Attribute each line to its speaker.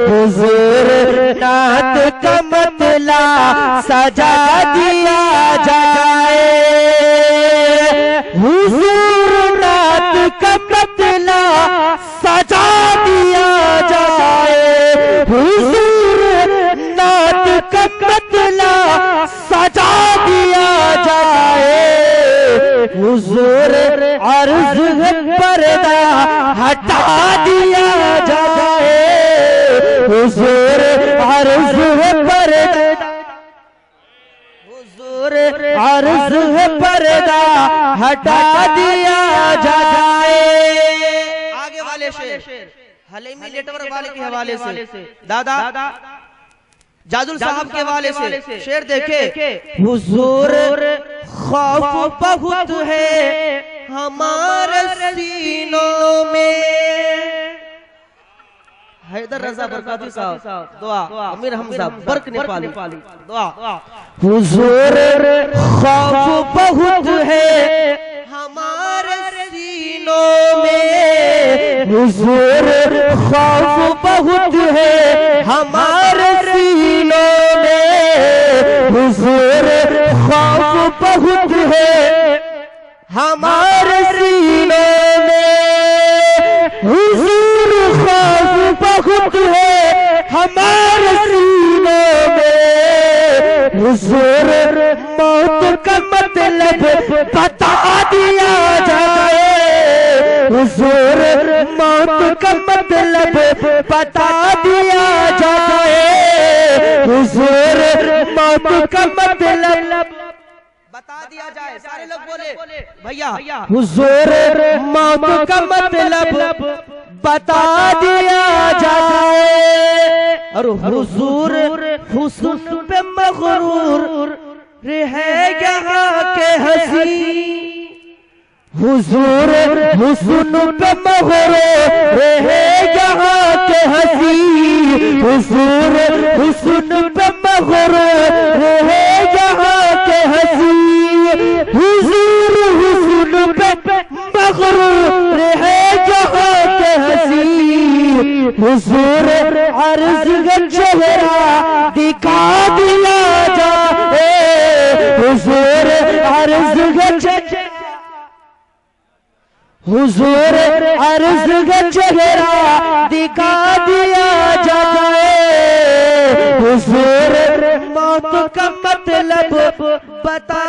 Speaker 1: हुजूर नात का मतला सजा दिया जाए, हुजूर नात का मतला सजा दिया जाए, हुजूर नात का मतला सजा दिया जाए, हुजूर अर्ज पर्दा हटा दिया जाए, हुजूर अर्ज पर्दा, हुजूर अर्ज पर्दा हटा दिया जाए।
Speaker 2: आगे वाले शेर हलीमी नेटवर्क वाले के हवाले से, दादा जाजुल साहब के हवाले से शेर देखे।
Speaker 1: हुजूर खौफ बहुत है हमारे सीनों में,
Speaker 2: हैदर रजा बरकाती साहब दुआ, अमीर हमजा बर्क नेपाली दुआ।
Speaker 1: हुजूर खौफ बहुत है
Speaker 2: हमारे सीनों में,
Speaker 1: हुजूर खौफ बहुत है हमारे सीनों में, हुजूर खौफ बहुत है हमारे सीनों में, हुजूर खौफ बहुत है हमारे सीनों में, हुजूर मौत का मतलब बता दिया जाए, हुजूर मौत का मतलब बता दिया जाए, हुजूर मौत का मतलब
Speaker 2: बता दिया जाए। सारे लोग बोले भैया,
Speaker 1: हुजूर मौत का मतलब बता दिया जाए, और हुजूर हुस्न पे मगरूर है यहाँ के हंसी, हुजूर हुस्न पे मगरूर है यहाँ के हंसी, हुजूर हुस्न पे मगरूर है यहाँ के हंसी, हुजूर हुस्न पे मगरूर है यहाँ के हंसी, हुजूर अर्ज का चेहरा दिखा दिया जाए, हुजूर अर्ज का चेहरा, हुजूर अर्ज का चेहरा दिखा दिया जाए, हुजूर मौत का मतलब बता